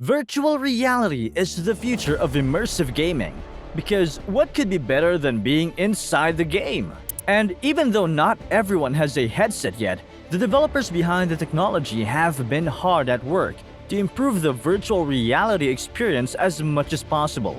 Virtual reality is the future of immersive gaming, because what could be better than being inside the game? And even though not everyone has a headset yet, the developers behind the technology have been hard at work to improve the virtual reality experience as much as possible.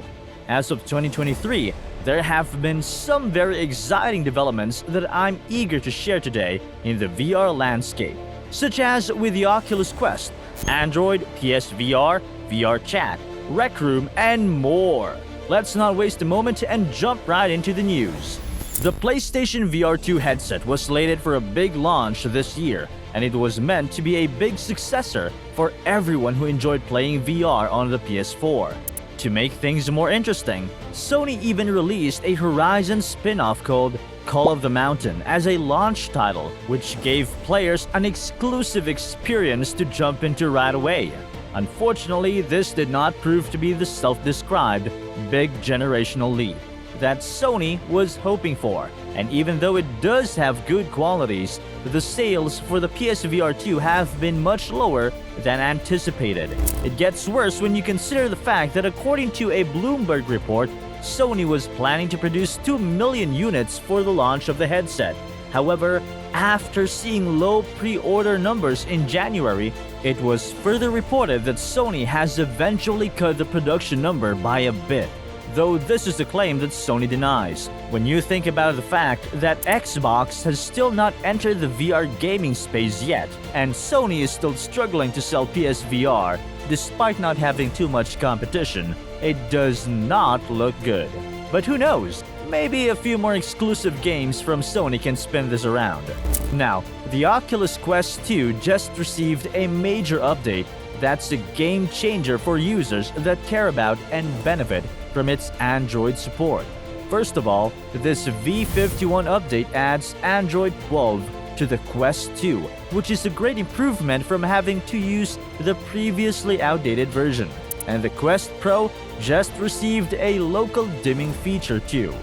As of 2023, there have been some very exciting developments that I'm eager to share today in the VR landscape, such as with the Oculus Quest, Android, PSVR, VR Chat, Rec Room, and more. Let's not waste a moment and jump right into the news. The PlayStation VR 2 headset was slated for a big launch this year, and it was meant to be a big successor for everyone who enjoyed playing VR on the PS4. To make things more interesting, Sony even released a Horizon spin-off called Call of the Mountain as a launch title, which gave players an exclusive experience to jump into right away. Unfortunately, this did not prove to be the self-described big generational leap that Sony was hoping for, and even though it does have good qualities, the sales for the PSVR 2 have been much lower than anticipated. It gets worse when you consider the fact that according to a Bloomberg report, Sony was planning to produce 2 million units for the launch of the headset. However, after seeing low pre-order numbers in January, it was further reported that Sony has eventually cut the production number by a bit, though this is a claim that Sony denies. When you think about the fact that Xbox has still not entered the VR gaming space yet, and Sony is still struggling to sell PSVR despite not having too much competition, it does not look good. But who knows? Maybe a few more exclusive games from Sony can spin this around. Now, the Oculus Quest 2 just received a major update that's a game changer for users that care about and benefit from its Android support. First of all, this V51 update adds Android 12 to the Quest 2, which is a great improvement from having to use the previously outdated version. And the Quest Pro just received a local dimming feature too.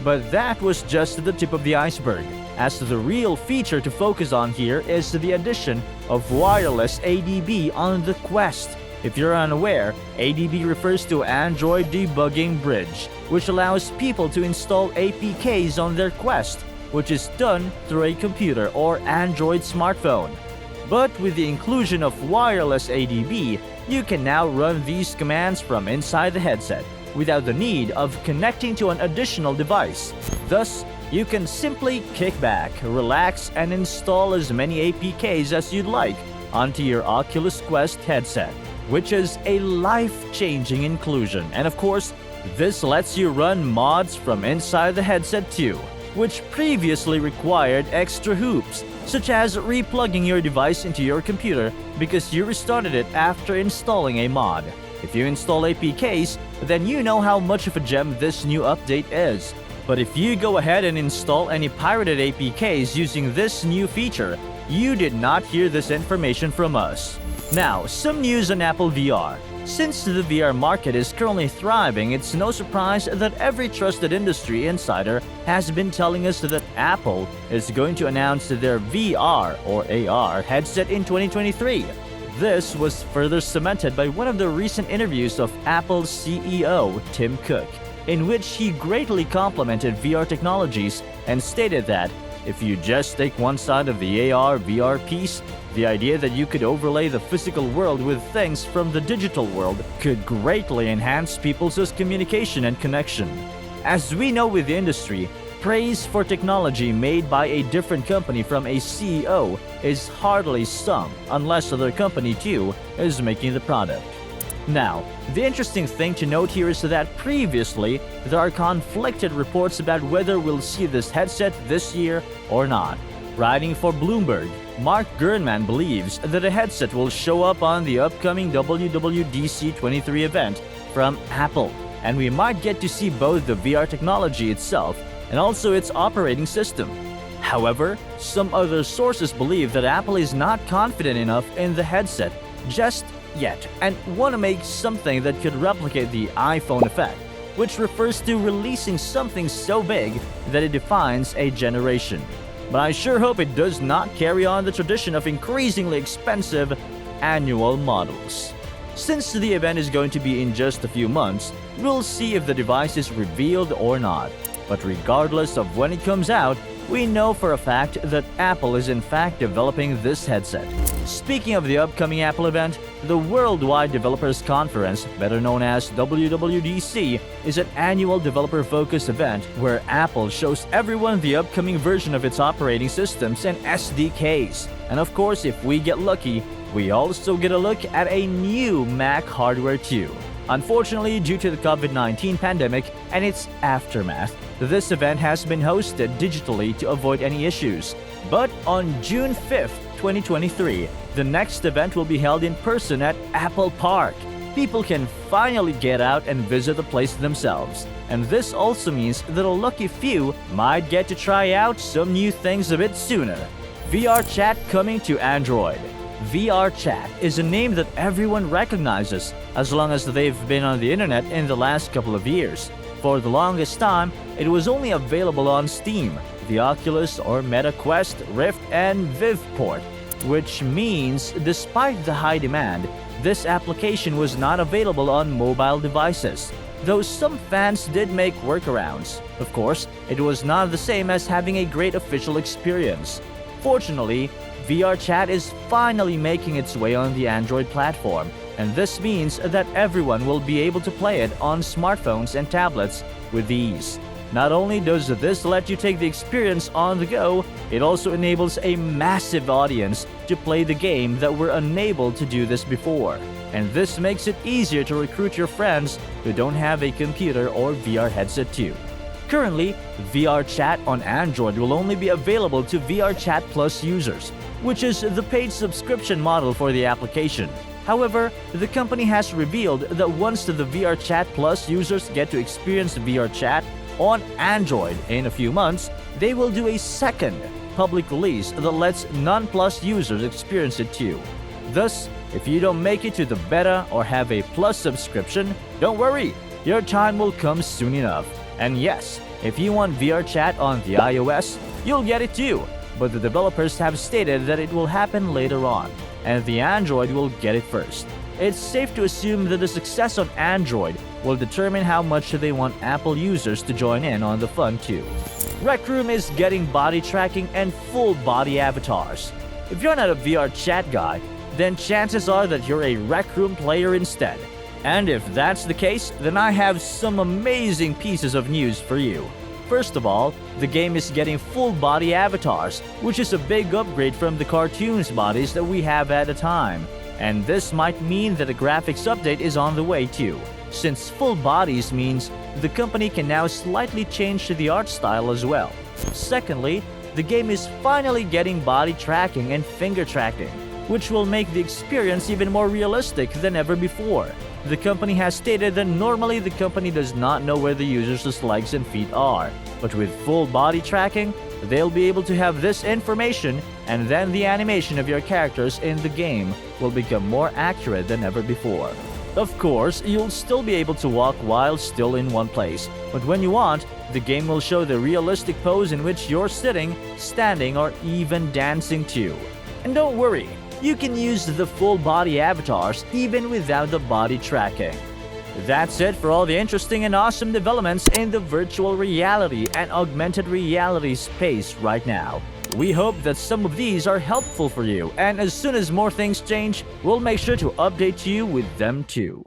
But that was just the tip of the iceberg, as the real feature to focus on here is the addition of wireless ADB on the Quest. If you're unaware, ADB refers to Android Debugging Bridge, which allows people to install APKs on their Quest, which is done through a computer or Android smartphone. But with the inclusion of wireless ADB, you can now run these commands from inside the headset without the need of connecting to an additional device. Thus, you can simply kick back, relax, and install as many APKs as you'd like onto your Oculus Quest headset, which is a life-changing inclusion. And of course, this lets you run mods from inside the headset too, which previously required extra hoops, such as replugging your device into your computer because you restarted it after installing a mod. If you install APKs, then you know how much of a gem this new update is. But if you go ahead and install any pirated APKs using this new feature, you did not hear this information from us. Now, some news on Apple VR. Since the VR market is currently thriving, it's no surprise that every trusted industry insider has been telling us that Apple is going to announce their VR or AR headset in 2023. This was further cemented by one of the recent interviews of Apple's CEO, Tim Cook, in which he greatly complimented VR technologies and stated that if you just take one side of the AR/VR piece, the idea that you could overlay the physical world with things from the digital world could greatly enhance people's communication and connection. As we know with the industry, praise for technology made by a different company from a CEO is hardly sung unless other company too is making the product. Now, the interesting thing to note here is that previously, there are conflicted reports about whether we'll see this headset this year or not. Writing for Bloomberg, Mark Gurnman believes that a headset will show up on the upcoming WWDC 23 event from Apple, and we might get to see both the VR technology itself and also its operating system. However, some other sources believe that Apple is not confident enough in the headset just yet and want to make something that could replicate the iPhone effect, which refers to releasing something so big that it defines a generation. But I sure hope it does not carry on the tradition of increasingly expensive annual models. Since the event is going to be in just a few months, we'll see if the device is revealed or not. But regardless of when it comes out, we know for a fact that Apple is in fact developing this headset. Speaking of the upcoming Apple event, the Worldwide Developers Conference, better known as WWDC, is an annual developer-focused event where Apple shows everyone the upcoming version of its operating systems and SDKs. And of course, if we get lucky, we also get a look at a new Mac hardware too. Unfortunately, due to the COVID-19 pandemic and its aftermath, this event has been hosted digitally to avoid any issues. But on June 5th, 2023, the next event will be held in person at Apple Park. People can finally get out and visit the place themselves. And this also means that a lucky few might get to try out some new things a bit sooner. VR chat coming to Android. VR chat is a name that everyone recognizes as long as they've been on the internet in the last couple of years. For the longest time, it was only available on Steam, the Oculus or Meta Quest, Rift, and Vive port, which means despite the high demand, this application was not available on mobile devices. Though some fans did make workarounds. Of course, it was not the same as having a great official experience. Fortunately, VR chat is finally making its way on the Android platform, and this means that everyone will be able to play it on smartphones and tablets with ease. Not only does this let you take the experience on the go, it also enables a massive audience to play the game that were unable to do this before. And this makes it easier to recruit your friends who don't have a computer or VR headset too. Currently, VR chat on Android will only be available to VR Chat Plus users, which is the paid subscription model for the application. However, the company has revealed that once the VR Chat Plus users get to experience VR chat on Android in a few months, they will do a second public release that lets non-Plus users experience it too. Thus, if you don't make it to the beta or have a Plus subscription, don't worry, your time will come soon enough. And yes, if you want VR chat on the iOS, you'll get it too. But the developers have stated that it will happen later on, and the Android will get it first. It's safe to assume that the success on Android will determine how much they want Apple users to join in on the fun too. Rec Room is getting body tracking and full body avatars. If you're not a VR chat guy, then chances are that you're a Rec Room player instead. And if that's the case, then I have some amazing pieces of news for you. First of all, the game is getting full body avatars, which is a big upgrade from the cartoons bodies that we have at a time. And this might mean that a graphics update is on the way too, since full bodies means the company can now slightly change the art style as well. Secondly, the game is finally getting body tracking and finger tracking, which will make the experience even more realistic than ever before. The company has stated that normally the company does not know where the user's legs and feet are, but with full body tracking, they'll be able to have this information, and then the animation of your characters in the game will become more accurate than ever before. Of course, you'll still be able to walk while still in one place, but when you want, the game will show the realistic pose in which you're sitting, standing, or even dancing too. And don't worry, you can use the full body avatars even without the body tracking. That's it for all the interesting and awesome developments in the virtual reality and augmented reality space right now. We hope that some of these are helpful for you, and as soon as more things change, we'll make sure to update you with them too.